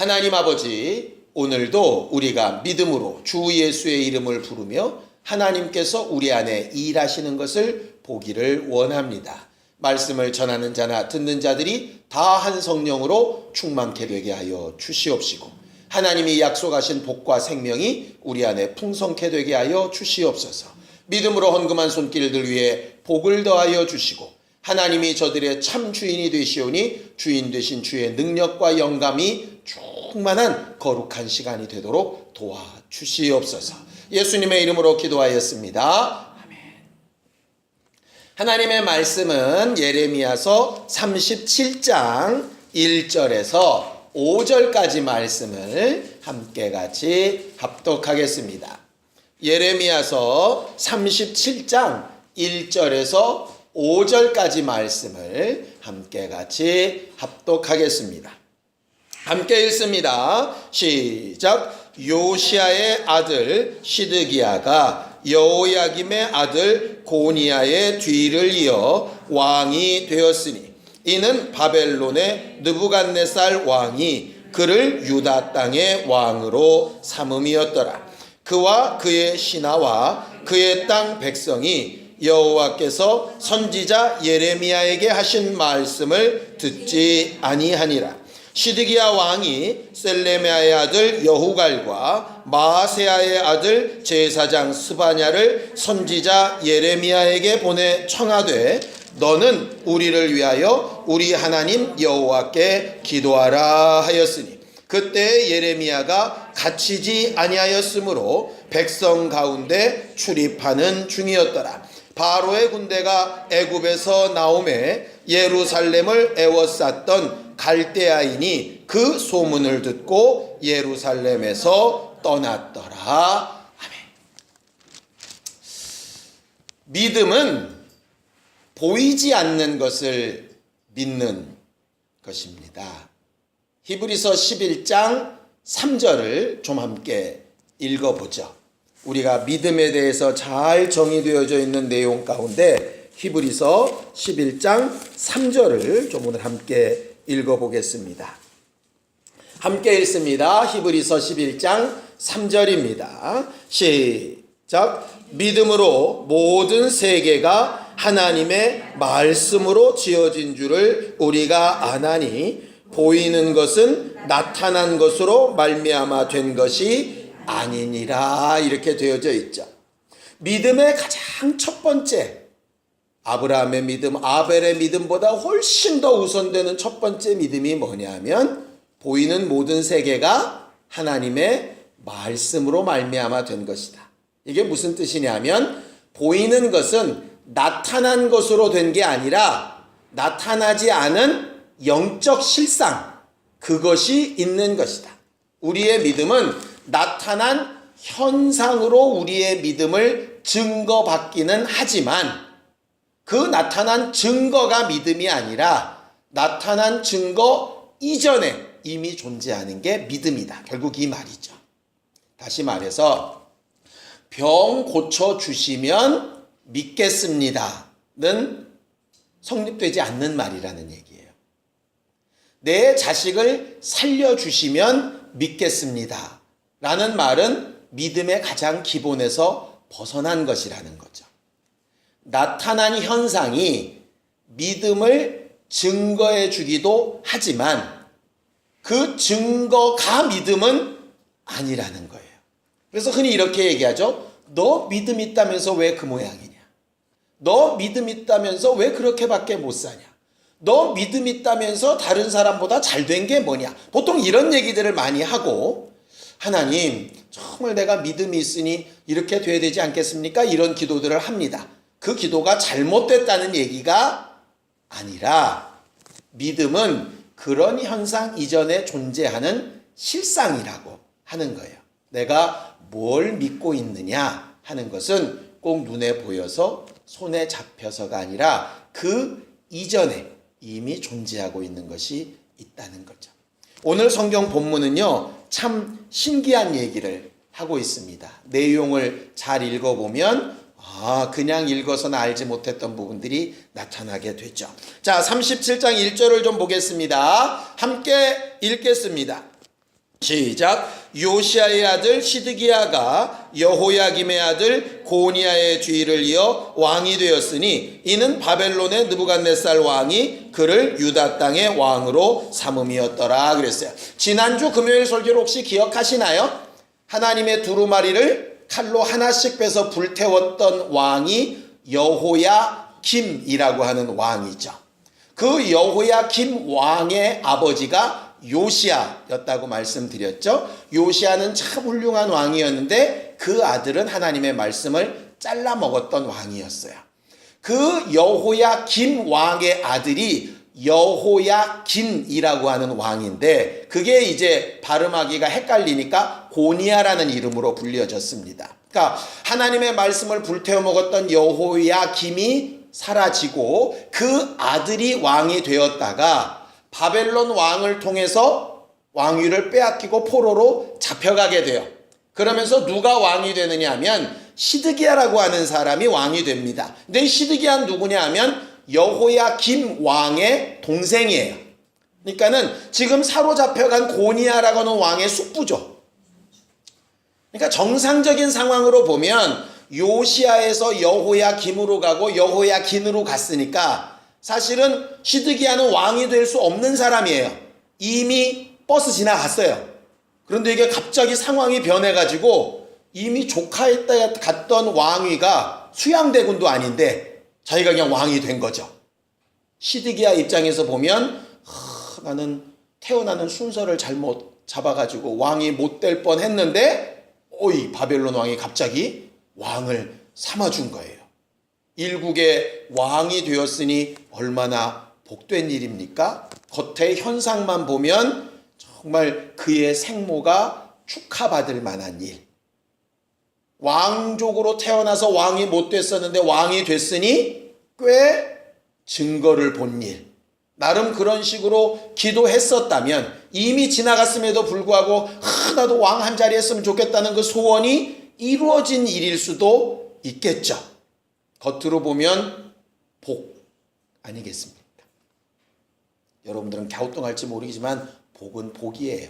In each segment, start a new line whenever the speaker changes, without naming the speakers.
하나님 아버지, 오늘도 우리가 믿음으로 주 예수의 이름을 부르며 하나님께서 우리 안에 일하시는 것을 보기를 원합니다. 말씀을 전하는 자나 듣는 자들이 다 한 성령으로 충만케 되게 하여 주시옵시고, 하나님이 약속하신 복과 생명이 우리 안에 풍성케 되게 하여 주시옵소서. 믿음으로 헌금한 손길들 위해 복을 더하여 주시고, 하나님이 저들의 참 주인이 되시오니 주인 되신 주의 능력과 영감이 충만한 거룩한 시간이 되도록 도와주시옵소서. 예수님의 이름으로 기도하였습니다. 아멘. 하나님의 말씀은 예레미야서 37장 1절에서 5절까지 말씀을 함께 같이 합독하겠습니다. 예레미야서 37장 1절에서 5절까지 말씀을 함께 같이 합독하겠습니다. 함께 읽습니다. 시작. 요시야의 아들 시드기야가 여호야김의 아들 고니야의 뒤를 이어 왕이 되었으니, 이는 바벨론의 느부갓네살 왕이 그를 유다 땅의 왕으로 삼음이었더라. 그와 그의 신하와 그의 땅 백성이 여호와께서 선지자 예레미야에게 하신 말씀을 듣지 아니하니라. 시드기야 왕이 셀레메아의 아들 여후갈과 마아세야의 아들 제사장 스바냐를 선지자 예레미야에게 보내 청하되, 너는 우리를 위하여 우리 하나님 여호와께 기도하라 하였으니, 그때 예레미야가 갇히지 아니하였으므로 백성 가운데 출입하는 중이었더라. 바로의 군대가 애굽에서 나오매 예루살렘을 애워쌌던 갈대아인이 그 소문을 듣고 예루살렘에서 떠났더라. 아멘. 믿음은 보이지 않는 것을 믿는 것입니다. 히브리서 11장 3절을 좀 함께 읽어보죠. 우리가 믿음에 대해서 잘 정의되어져 있는 내용 가운데 히브리서 11장 3절을 좀 오늘 함께 읽어보겠습니다. 함께 읽습니다. 히브리서 11장 3절입니다. 시작. 믿음으로 모든 세계가 하나님의 말씀으로 지어진 줄을 우리가 아나니, 보이는 것은 나타난 것으로 말미암아 된 것이 아니니라. 이렇게 되어져 있죠. 믿음의 가장 첫 번째, 아브라함의 믿음, 아벨의 믿음보다 훨씬 더 우선되는 첫 번째 믿음이 뭐냐면, 보이는 모든 세계가 하나님의 말씀으로 말미암아 된 것이다. 이게 무슨 뜻이냐면, 보이는 것은 나타난 것으로 된 게 아니라 나타나지 않은 영적 실상, 그것이 있는 것이다. 우리의 믿음은 나타난 현상으로 우리의 믿음을 증거받기는 하지만, 그 나타난 증거가 믿음이 아니라 나타난 증거 이전에 이미 존재하는 게 믿음이다. 결국 이 말이죠. 다시 말해서 병 고쳐주시면 믿겠습니다는 성립되지 않는 말이라는 얘기예요. 내 자식을 살려주시면 믿겠습니다 라는 말은 믿음의 가장 기본에서 벗어난 것이라는 거죠. 나타난 현상이 믿음을 증거해 주기도 하지만 그 증거가 믿음은 아니라는 거예요. 그래서 흔히 이렇게 얘기하죠. 너 믿음 있다면서 왜 그 모양이냐? 너 믿음 있다면서 왜 그렇게밖에 못 사냐? 너 믿음 있다면서 다른 사람보다 잘 된 게 뭐냐? 보통 이런 얘기들을 많이 하고, 하나님 정말 내가 믿음이 있으니 이렇게 돼야 되지 않겠습니까? 이런 기도들을 합니다. 그 기도가 잘못됐다는 얘기가 아니라, 믿음은 그런 현상 이전에 존재하는 실상이라고 하는 거예요. 내가 뭘 믿고 있느냐 하는 것은 꼭 눈에 보여서 손에 잡혀서가 아니라 그 이전에 이미 존재하고 있는 것이 있다는 거죠. 오늘 성경 본문은요, 참 신기한 얘기를 하고 있습니다. 내용을 잘 읽어보면 그냥 읽어서는 알지 못했던 부분들이 나타나게 되죠. 자, 37장 1절을 좀 보겠습니다. 함께 읽겠습니다. 시작. 요시아의 아들 시드기야가 여호야김의 아들 고니야의 뒤를 이어 왕이 되었으니 이는 바벨론의 느부갓네살 왕이 그를 유다 땅의 왕으로 삼음이었더라 그랬어요. 지난주 금요일 설교를 혹시 기억하시나요? 하나님의 두루마리를 칼로 하나씩 빼서 불태웠던 왕이 여호야김이라고 하는 왕이죠. 그 여호야김 왕의 아버지가 요시야였다고 말씀드렸죠. 요시야는 참 훌륭한 왕이었는데 그 아들은 하나님의 말씀을 잘라 먹었던 왕이었어요. 그 여호야김 왕의 아들이 여호야긴이라고 하는 왕인데 그게 이제 발음하기가 헷갈리니까 고니야라는 이름으로 불려졌습니다. 그러니까 하나님의 말씀을 불태워 먹었던 여호야김이 사라지고 그 아들이 왕이 되었다가 바벨론 왕을 통해서 왕위를 빼앗기고 포로로 잡혀가게 돼요. 그러면서 누가 왕이 되느냐 하면 시드기야라고 하는 사람이 왕이 됩니다. 근데 시드기야는 누구냐 하면 여호야김 왕의 동생이에요. 그러니까는 지금 사로잡혀간 고니야라고 하는 왕의 숙부죠. 그러니까 정상적인 상황으로 보면 요시야에서 여호야김으로 가고 여호야긴으로 갔으니까 사실은 시드기야는 왕이 될 수 없는 사람이에요. 이미 버스 지나갔어요. 그런데 이게 갑자기 상황이 변해가지고 이미 조카에 갔던 왕위가 수양대군도 아닌데 자기가 그냥 왕이 된 거죠. 시드기야 입장에서 보면 나는 태어나는 순서를 잘못 잡아가지고 왕이 못 될 뻔했는데 바벨론 왕이 갑자기 왕을 삼아준 거예요. 일국의 왕이 되었으니 얼마나 복된 일입니까? 겉의 현상만 보면 정말 그의 생모가 축하받을 만한 일. 왕족으로 태어나서 왕이 못 됐었는데 왕이 됐으니 꽤 증거를 본 일. 나름 그런 식으로 기도했었다면 이미 지나갔음에도 불구하고 나도 왕 한 자리 했으면 좋겠다는 그 소원이 이루어진 일일 수도 있겠죠. 겉으로 보면 복 아니겠습니까? 여러분들은 갸우뚱할지 모르겠지만 복은 복이에요.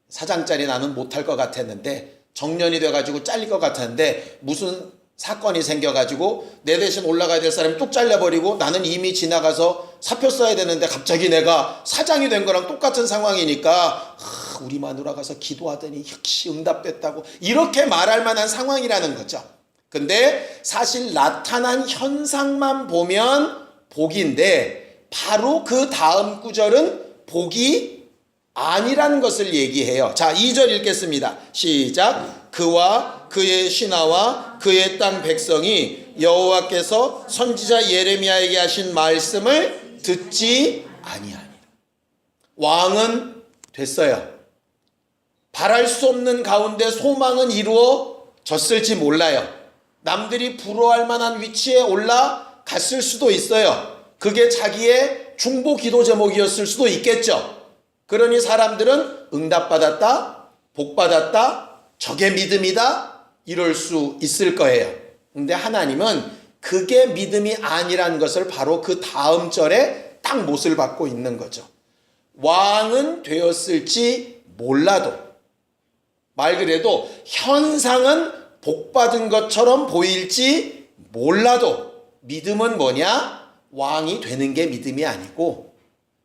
사장짜리 나는 못할 것 같았는데 정년이 돼가지고 잘릴 것 같았는데 무슨 사건이 생겨가지고 내 대신 올라가야 될 사람이 뚝 잘려버리고 나는 이미 지나가서 사표 써야 되는데 갑자기 내가 사장이 된 거랑 똑같은 상황이니까 우리 마누라 가서 기도하더니 역시 응답됐다고 이렇게 말할 만한 상황이라는 거죠. 근데 사실 나타난 현상만 보면 복인데 바로 그 다음 구절은 복이 아니라는 것을 얘기해요. 자, 2절 읽겠습니다. 시작. 그와 그의 신하와 그의 땅 백성이 여호와께서 선지자 예레미야에게 하신 말씀을 듣지 아니하니라. 왕은 됐어요. 바랄 수 없는 가운데 소망은 이루어졌을지 몰라요. 남들이 부러워할 만한 위치에 올라갔을 수도 있어요. 그게 자기의 중보 기도 제목이었을 수도 있겠죠. 그러니 사람들은 응답받았다, 복받았다, 저게 믿음이다 이럴 수 있을 거예요. 근데 하나님은 그게 믿음이 아니란 것을 바로 그 다음 절에 딱 못을 받고 있는 거죠. 왕은 되었을지 몰라도 말 그대로 현상은 복받은 것처럼 보일지 몰라도 믿음은 뭐냐? 왕이 되는 게 믿음이 아니고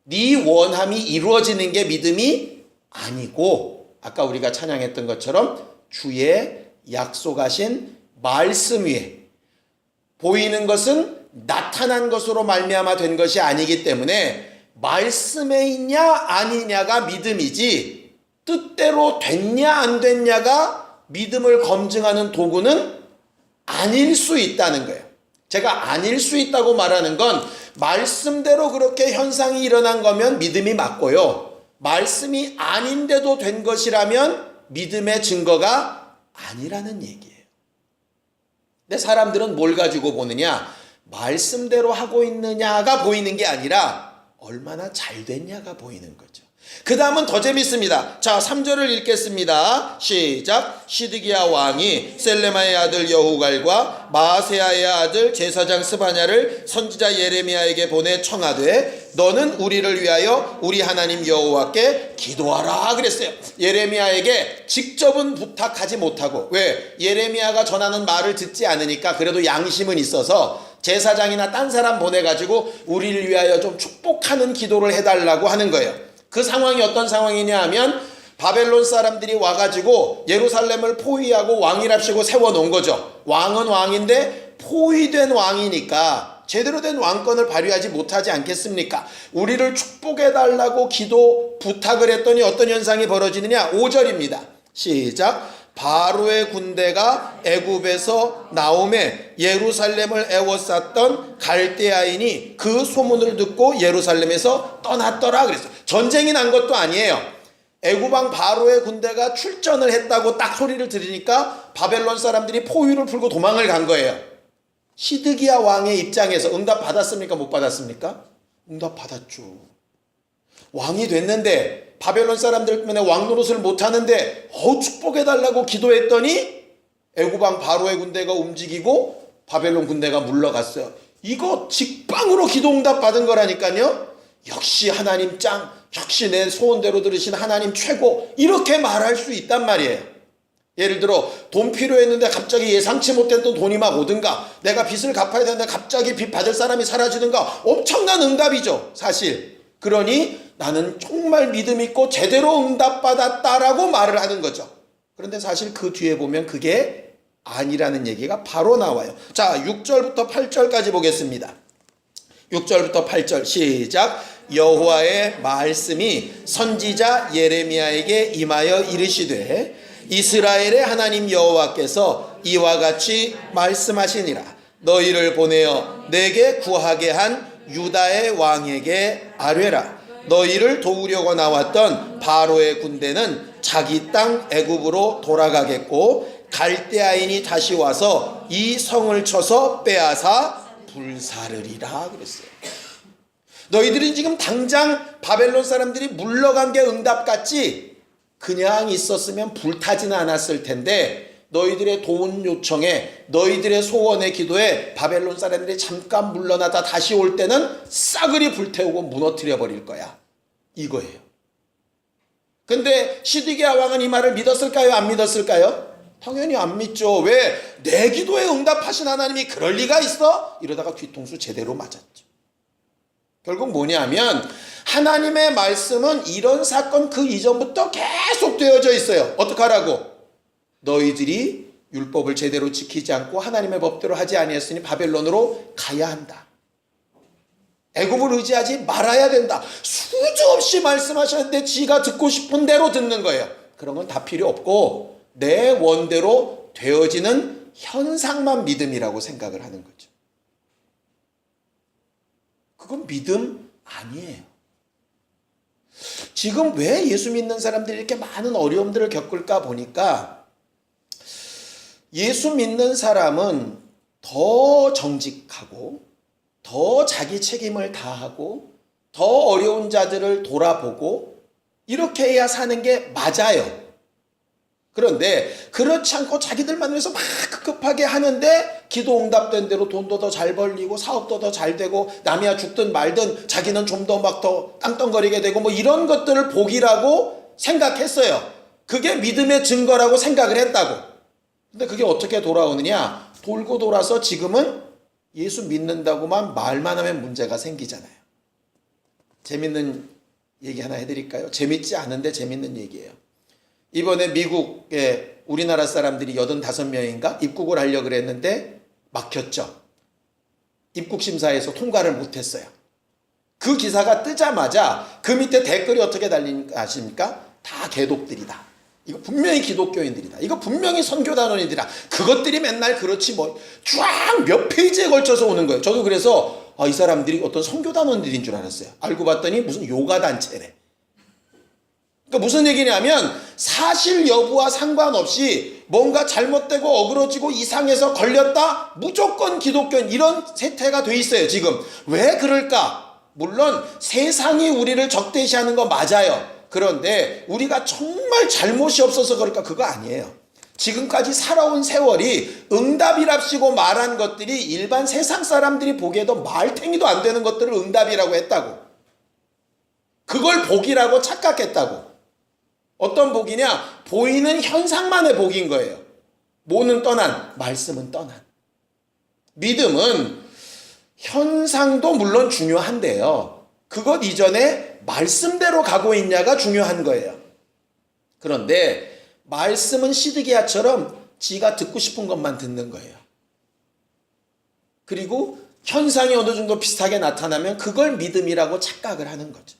네 원함이 이루어지는 게 믿음이 아니고 아까 우리가 찬양했던 것처럼 주의 약속하신 말씀 위에 보이는 것은 나타난 것으로 말미암아 된 것이 아니기 때문에 말씀에 있냐 아니냐가 믿음이지 뜻대로 됐냐 안 됐냐가 믿음을 검증하는 도구는 아닐 수 있다는 거예요. 제가 아닐 수 있다고 말하는 건 말씀대로 그렇게 현상이 일어난 거면 믿음이 맞고요. 말씀이 아닌데도 된 것이라면 믿음의 증거가 아니라는 얘기예요. 근데 사람들은 뭘 가지고 보느냐? 말씀대로 하고 있느냐가 보이는 게 아니라 얼마나 잘 됐냐가 보이는 거죠. 그 다음은 더 재밌습니다. 자, 3절을 읽겠습니다. 시작. 시드기야 왕이 셀레마의 아들 여후갈과 마아세야의 아들 제사장 스바냐를 선지자 예레미야에게 보내 청하되 너는 우리를 위하여 우리 하나님 여호와께 기도하라 그랬어요. 예레미야에게 직접은 부탁하지 못하고, 왜? 예레미야가 전하는 말을 듣지 않으니까 그래도 양심은 있어서 제사장이나 딴 사람 보내가지고 우리를 위하여 좀 축복하는 기도를 해달라고 하는 거예요. 그 상황이 어떤 상황이냐 하면 바벨론 사람들이 와가지고 예루살렘을 포위하고 왕이랍시고 세워놓은 거죠. 왕은 왕인데 포위된 왕이니까 제대로 된 왕권을 발휘하지 못하지 않겠습니까? 우리를 축복해달라고 기도 부탁을 했더니 어떤 현상이 벌어지느냐? 5절입니다. 시작. 바로의 군대가 애굽에서 나오매 예루살렘을 애워쌌던 갈대아인이 그 소문을 듣고 예루살렘에서 떠났더라 그랬어요. 전쟁이 난 것도 아니에요. 애굽왕 바로의 군대가 출전을 했다고 딱 소리를 들으니까 바벨론 사람들이 포위를 풀고 도망을 간 거예요. 시드기야 왕의 입장에서 응답 받았습니까? 못 받았습니까? 응답 받았죠. 왕이 됐는데 바벨론 사람들 때문에 왕 노릇을 못하는데 축복해달라고 기도했더니 애굽왕 바로의 군대가 움직이고 바벨론 군대가 물러갔어요. 이거 직방으로 기도 응답 받은 거라니까요. 역시 하나님 짱, 역시 내 소원대로 들으신 하나님 최고, 이렇게 말할 수 있단 말이에요. 예를 들어 돈 필요했는데 갑자기 예상치 못했던 돈이 막 오든가, 내가 빚을 갚아야 되는데 갑자기 빚 받을 사람이 사라지든가, 엄청난 응답이죠 사실. 그러니 나는 정말 믿음 있고 제대로 응답받았다라고 말을 하는 거죠. 그런데 사실 그 뒤에 보면 그게 아니라는 얘기가 바로 나와요. 자, 6절부터 8절까지 보겠습니다. 6절부터 8절 시작. 여호와의 말씀이 선지자 예레미야에게 임하여 이르시되 이스라엘의 하나님 여호와께서 이와 같이 말씀하시니라. 너희를 보내어 내게 구하게 한 유다의 왕에게 아뢰라. 너희를 도우려고 나왔던 바로의 군대는 자기 땅 애굽으로 돌아가겠고 갈대아인이 다시 와서 이 성을 쳐서 빼앗아 불사르리라 그랬어요. 너희들이 지금 당장 바벨론 사람들이 물러간 게 응답 같지? 그냥 있었으면 불타지는 않았을 텐데 너희들의 도움 요청에, 너희들의 소원의 기도에 바벨론 사람들이 잠깐 물러나다 다시 올 때는 싸그리 불태우고 무너뜨려 버릴 거야, 이거예요. 근데 시드기야 왕은 이 말을 믿었을까요? 안 믿었을까요? 당연히 안 믿죠. 왜? 내 기도에 응답하신 하나님이 그럴 리가 있어? 이러다가 뒤통수 제대로 맞았죠. 결국 뭐냐면 하나님의 말씀은 이런 사건 그 이전부터 계속 되어져 있어요. 어떡하라고? 너희들이 율법을 제대로 지키지 않고 하나님의 법대로 하지 아니했으니 바벨론으로 가야 한다. 애굽을 의지하지 말아야 된다. 수없이 말씀하셨는데 지가 듣고 싶은 대로 듣는 거예요. 그런 건 다 필요 없고 내 원대로 되어지는 현상만 믿음이라고 생각을 하는 거죠. 그건 믿음 아니에요. 지금 왜 예수 믿는 사람들이 이렇게 많은 어려움들을 겪을까 보니까 예수 믿는 사람은 더 정직하고 더 자기 책임을 다하고 더 어려운 자들을 돌아보고 이렇게 해야 사는 게 맞아요. 그런데 그렇지 않고 자기들만 위해서 막 급하게 하는데 기도 응답된 대로 돈도 더 잘 벌리고 사업도 더 잘 되고 남이야 죽든 말든 자기는 좀 더 막 더 깡깡거리게 되고 뭐 이런 것들을 복이라고 생각했어요. 그게 믿음의 증거라고 생각을 했다고. 근데 그게 어떻게 돌아오느냐? 돌고 돌아서 지금은 예수 믿는다고만 말만 하면 문제가 생기잖아요. 재밌는 얘기 하나 해드릴까요? 재밌지 않은데 재밌는 얘기예요. 이번에 미국에 우리나라 사람들이 85명인가 입국을 하려고 그랬는데 막혔죠. 입국 심사에서 통과를 못했어요. 그 기사가 뜨자마자 그 밑에 댓글이 어떻게 달리는가 아십니까? 다 개독들이다. 이거 분명히 기독교인들이다. 이거 분명히 선교단원이들이다. 그것들이 맨날 그렇지 뭐 쫙 몇 페이지에 걸쳐서 오는 거예요. 저도 그래서 이 사람들이 어떤 선교단원들인 줄 알았어요. 알고 봤더니 무슨 요가 단체래. 그러니까 무슨 얘기냐면 사실 여부와 상관없이 뭔가 잘못되고 어그러지고 이상해서 걸렸다? 무조건 기독교인, 이런 세태가 돼 있어요 지금. 왜 그럴까? 물론 세상이 우리를 적대시하는 거 맞아요. 그런데 우리가 정말 잘못이 없어서 그럴까? 그거 아니에요. 지금까지 살아온 세월이 응답이랍시고 말한 것들이 일반 세상 사람들이 보기에도 말탱이도 안 되는 것들을 응답이라고 했다고. 그걸 복이라고 착각했다고. 어떤 복이냐? 보이는 현상만의 복인 거예요. 뭐는 떠난, 말씀은 떠난. 믿음은 현상도 물론 중요한데요. 그것 이전에 말씀대로 가고 있냐가 중요한 거예요. 그런데 말씀은 시드기야처럼 지가 듣고 싶은 것만 듣는 거예요. 그리고 현상이 어느 정도 비슷하게 나타나면 그걸 믿음이라고 착각을 하는 거죠.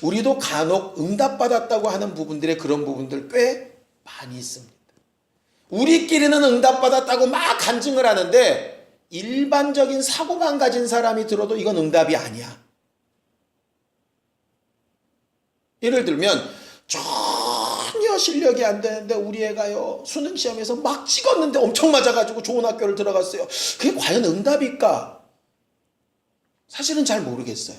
우리도 간혹 응답받았다고 하는 부분들에 그런 부분들 꽤 많이 있습니다. 우리끼리는 응답받았다고 막 간증을 하는데 일반적인 사고만 가진 사람이 들어도 이건 응답이 아니야. 예를 들면 전혀 실력이 안 되는데 우리 애가요 수능시험에서 막 찍었는데 엄청 맞아가지고 좋은 학교를 들어갔어요. 그게 과연 응답일까? 사실은 잘 모르겠어요.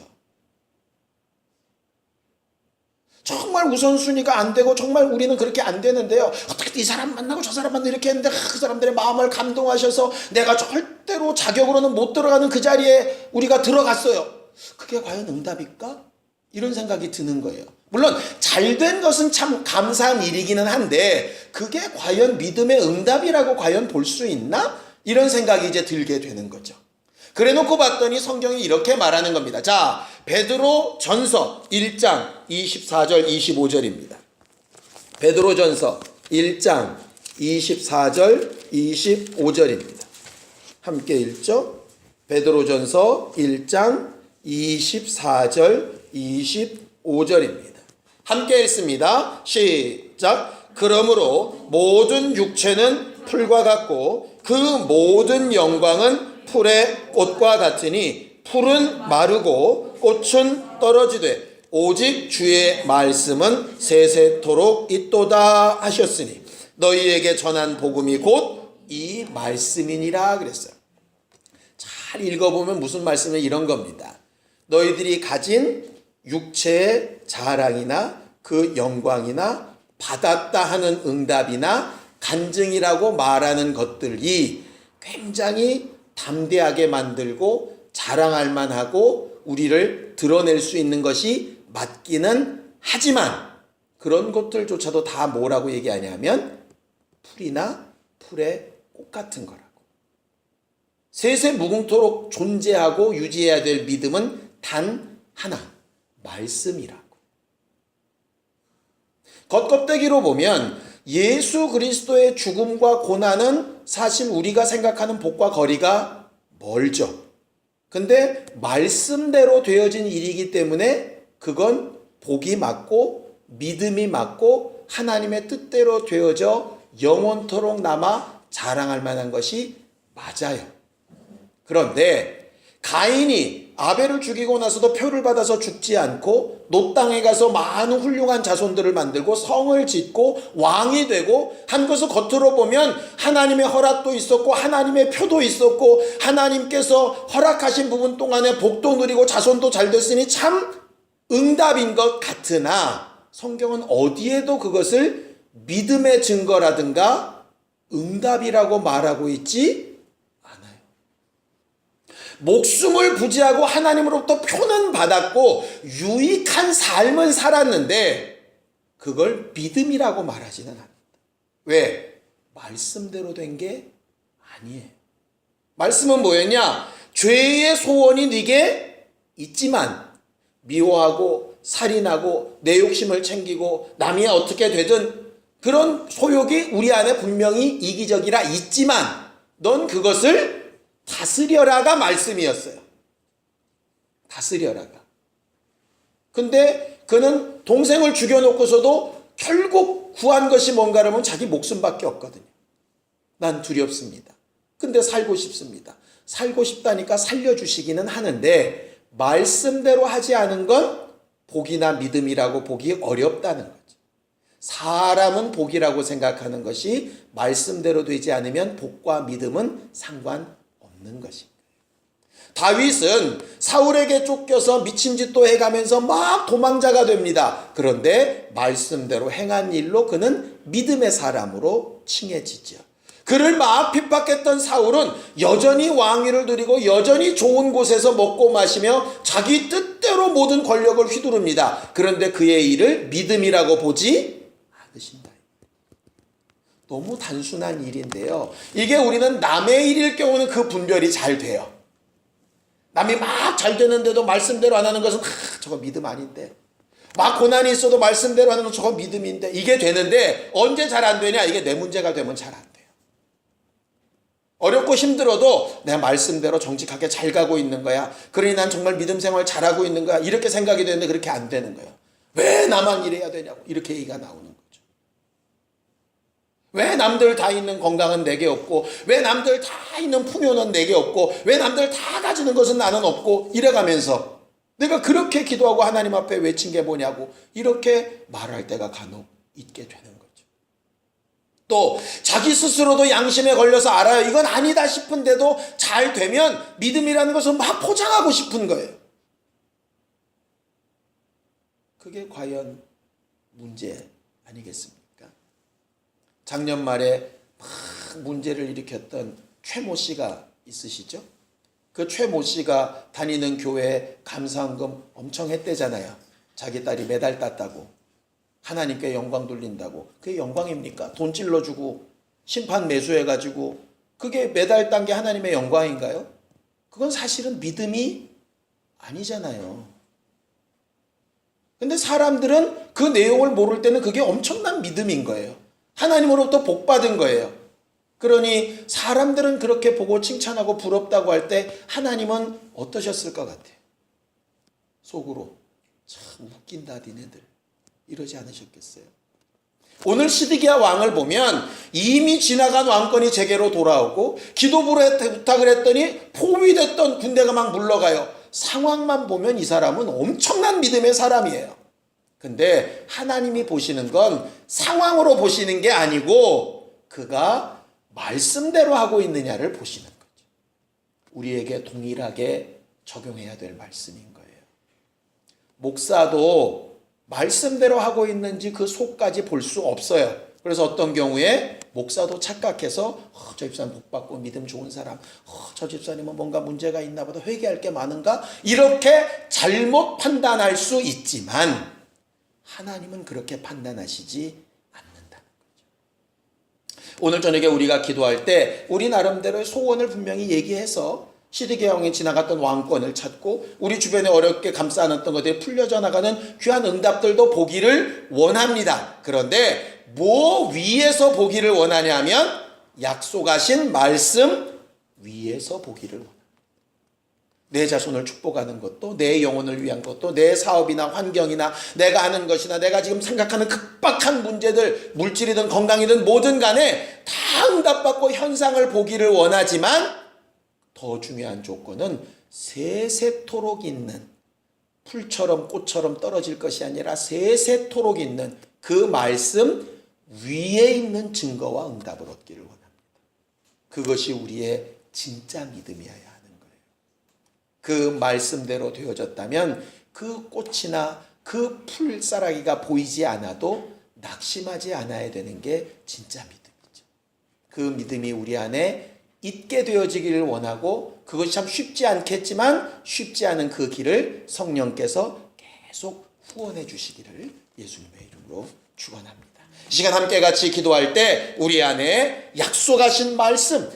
정말 우선순위가 안 되고 정말 우리는 그렇게 안 되는데요. 어떻게 이 사람 만나고 저 사람 만나고 이렇게 했는데 그 사람들의 마음을 감동하셔서 내가 절대로 자격으로는 못 들어가는 그 자리에 우리가 들어갔어요. 그게 과연 응답일까? 이런 생각이 드는 거예요. 물론 잘된 것은 참 감사한 일이기는 한데 그게 과연 믿음의 응답이라고 과연 볼 수 있나? 이런 생각이 이제 들게 되는 거죠. 그래 놓고 봤더니 성경이 이렇게 말하는 겁니다. 자, 베드로 전서 1장 24절 25절입니다. 베드로 전서 1장 24절 25절입니다. 함께 읽죠. 베드로 전서 1장 24절 25절입니다. 함께 읽습니다. 시작. 그러므로 모든 육체는 풀과 같고 그 모든 영광은 풀의 꽃과 같으니 풀은 마르고 꽃은 떨어지되 오직 주의 말씀은 세세토록 있도다 하셨으니 너희에게 전한 복음이 곧 이 말씀이니라 그랬어요. 잘 읽어보면 무슨 말씀이 이런 겁니다. 너희들이 가진 육체의 자랑이나 그 영광이나 받았다 하는 응답이나 간증이라고 말하는 것들이 굉장히 담대하게 만들고 자랑할 만하고 우리를 드러낼 수 있는 것이 맞기는 하지만 그런 것들조차도 다 뭐라고 얘기하냐면 풀이나 풀의 꽃 같은 거라고. 세세 무궁토록 존재하고 유지해야 될 믿음은 단 하나, 말씀이라고. 겉껍데기로 보면 예수 그리스도의 죽음과 고난은 사실 우리가 생각하는 복과 거리가 멀죠. 근데 말씀대로 되어진 일이기 때문에 그건 복이 맞고 믿음이 맞고 하나님의 뜻대로 되어져 영원토록 남아 자랑할 만한 것이 맞아요. 그런데 가인이 아벨을 죽이고 나서도 표를 받아서 죽지 않고 놋 땅에 가서 많은 훌륭한 자손들을 만들고 성을 짓고 왕이 되고 한 것을 겉으로 보면 하나님의 허락도 있었고 하나님의 표도 있었고 하나님께서 허락하신 부분 동안에 복도 누리고 자손도 잘 됐으니 참 응답인 것 같으나 성경은 어디에도 그것을 믿음의 증거라든가 응답이라고 말하고 있지 않아요. 목숨을 부지하고 하나님으로부터 표는 받았고 유익한 삶은 살았는데 그걸 믿음이라고 말하지는 않는다. 왜? 말씀대로 된 게 아니에요. 말씀은 뭐였냐? 죄의 소원이 네게 있지만 미워하고 살인하고 내 욕심을 챙기고 남이 어떻게 되든 그런 소욕이 우리 안에 분명히 이기적이라 있지만 넌 그것을 다스려라가 말씀이었어요. 다스려라가. 근데 그는 동생을 죽여놓고서도 결국 구한 것이 뭔가 하면 자기 목숨밖에 없거든요. 난 두렵습니다. 근데 살고 싶습니다. 살고 싶다니까 살려주시기는 하는데 말씀대로 하지 않은 건 복이나 믿음이라고 보기 어렵다는 거죠. 사람은 복이라고 생각하는 것이 말씀대로 되지 않으면 복과 믿음은 상관없는 것입니다. 다윗은 사울에게 쫓겨서 미친 짓도 해가면서 막 도망자가 됩니다. 그런데 말씀대로 행한 일로 그는 믿음의 사람으로 칭해지죠. 그를 막 핍박했던 사울은 여전히 왕위를 누리고 여전히 좋은 곳에서 먹고 마시며 자기 뜻대로 모든 권력을 휘두릅니다. 그런데 그의 일을 믿음이라고 보지 않으신다. 너무 단순한 일인데요. 이게 우리는 남의 일일 경우는 그 분별이 잘 돼요. 남이 막 잘 되는데도 말씀대로 안 하는 것은 저거 믿음 아닌데, 막 고난이 있어도 말씀대로 하는 건 저거 믿음인데, 이게 되는데 언제 잘 안 되냐? 이게 내 문제가 되면 잘 안 돼요. 어렵고 힘들어도 내 말씀대로 정직하게 잘 가고 있는 거야. 그러니 난 정말 믿음 생활 잘하고 있는 거야. 이렇게 생각이 되는데 그렇게 안 되는 거예요. 왜 나만 이래야 되냐고 이렇게 얘기가 나오는 거죠. 왜 남들 다 있는 건강은 내게 없고, 왜 남들 다 있는 풍요는 내게 없고, 왜 남들 다 가지는 것은 나는 없고, 이래가면서 내가 그렇게 기도하고 하나님 앞에 외친 게 뭐냐고 이렇게 말할 때가 간혹 있게 되는 거죠. 또 자기 스스로도 양심에 걸려서 알아요. 이건 아니다 싶은데도 잘 되면 믿음이라는 것을 막 포장하고 싶은 거예요. 그게 과연 문제 아니겠습니까? 작년 말에 막 문제를 일으켰던 최모 씨가 있으시죠? 그 최모 씨가 다니는 교회에 감사헌금 엄청 했대잖아요. 자기 딸이 메달 땄다고, 하나님께 영광 돌린다고. 그게 영광입니까? 돈 찔러주고 심판 매수해가지고 그게 메달 딴 게 하나님의 영광인가요? 그건 사실은 믿음이 아니잖아요. 근데 사람들은 그 내용을 모를 때는 그게 엄청난 믿음인 거예요. 하나님으로부터 복 받은 거예요. 그러니 사람들은 그렇게 보고 칭찬하고 부럽다고 할 때 하나님은 어떠셨을 것 같아요? 속으로 참 웃긴다 니네들 이러지 않으셨겠어요? 오늘 시드기야 왕을 보면 이미 지나간 왕권이 제게로 돌아오고 기도부로 부탁을 했더니 포위됐던 군대가 막 물러가요. 상황만 보면 이 사람은 엄청난 믿음의 사람이에요. 근데 하나님이 보시는 건 상황으로 보시는 게 아니고 그가 말씀대로 하고 있느냐를 보시는 거죠. 우리에게 동일하게 적용해야 될 말씀인 거예요. 목사도 말씀대로 하고 있는지 그 속까지 볼 수 없어요. 그래서 어떤 경우에 목사도 착각해서 저 집사님 복 받고 믿음 좋은 사람, 저 집사님은 뭔가 문제가 있나 보다, 회개할 게 많은가, 이렇게 잘못 판단할 수 있지만 하나님은 그렇게 판단하시지 않는다는 거죠. 오늘 저녁에 우리가 기도할 때 우리 나름대로의 소원을 분명히 얘기해서 시드기야 왕이 지나갔던 왕권을 찾고 우리 주변에 어렵게 감싸 안았던 것들이 풀려져 나가는 귀한 응답들도 보기를 원합니다. 그런데 뭐 위에서 보기를 원하냐면 약속하신 말씀 위에서 보기를 원합니다. 내 자손을 축복하는 것도, 내 영혼을 위한 것도, 내 사업이나 환경이나 내가 하는 것이나 내가 지금 생각하는 급박한 문제들, 물질이든 건강이든 뭐든 간에 다 응답받고 현상을 보기를 원하지만 더 중요한 조건은 세세토록 있는, 풀처럼 꽃처럼 떨어질 것이 아니라 세세토록 있는 그 말씀 위에 있는 증거와 응답을 얻기를 원합니다. 그것이 우리의 진짜 믿음이어야 하는 거예요. 그 말씀대로 되어졌다면 그 꽃이나 그 풀자라기가 보이지 않아도 낙심하지 않아야 되는 게 진짜 믿음이죠. 그 믿음이 우리 안에 있게 되어지기를 원하고, 그것이 참 쉽지 않겠지만 쉽지 않은 그 길을 성령께서 계속 후원해 주시기를 예수님의 이름으로 축원합니다. 이 시간 함께 같이 기도할 때 우리 안에 약속하신 말씀,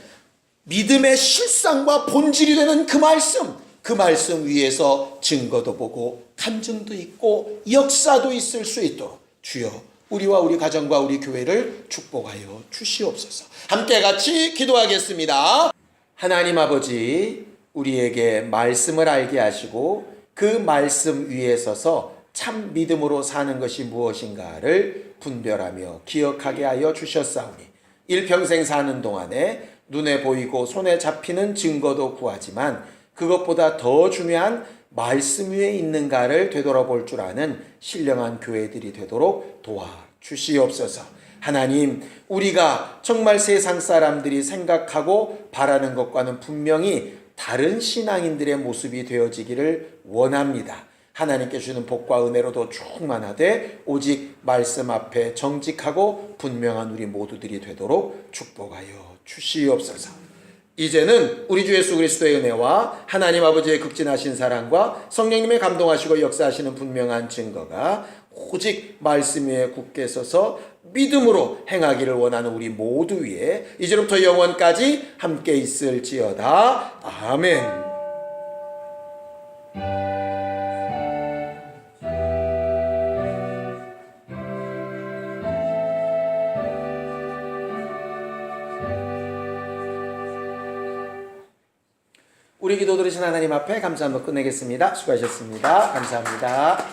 믿음의 실상과 본질이 되는 그 말씀 위에서 증거도 보고 간증도 있고 역사도 있을 수 있도록 주여 우리와 우리 가정과 우리 교회를 축복하여 주시옵소서. 함께 같이 기도하겠습니다. 하나님 아버지, 우리에게 말씀을 알게 하시고 그 말씀 위에 서서 참 믿음으로 사는 것이 무엇인가를 분별하며 기억하게 하여 주셨사오니 일평생 사는 동안에 눈에 보이고 손에 잡히는 증거도 구하지만 그것보다 더 중요한 말씀 위에 있는가를 되돌아볼 줄 아는 신령한 교회들이 되도록 도와주시옵소서. 하나님, 우리가 정말 세상 사람들이 생각하고 바라는 것과는 분명히 다른 신앙인들의 모습이 되어지기를 원합니다. 하나님께 주는 복과 은혜로도 충만하되 오직 말씀 앞에 정직하고 분명한 우리 모두들이 되도록 축복하여 주시옵소서. 이제는 우리 주 예수 그리스도의 은혜와 하나님 아버지의 극진하신 사랑과 성령님의 감동하시고 역사하시는 분명한 증거가 오직 말씀 위에 굳게 서서 믿음으로 행하기를 원하는 우리 모두 위에 이제로부터 영원까지 함께 있을지어다. 아멘. 우리 기도 들으신 하나님 앞에 감사 한번 끝내겠습니다. 수고하셨습니다. 감사합니다.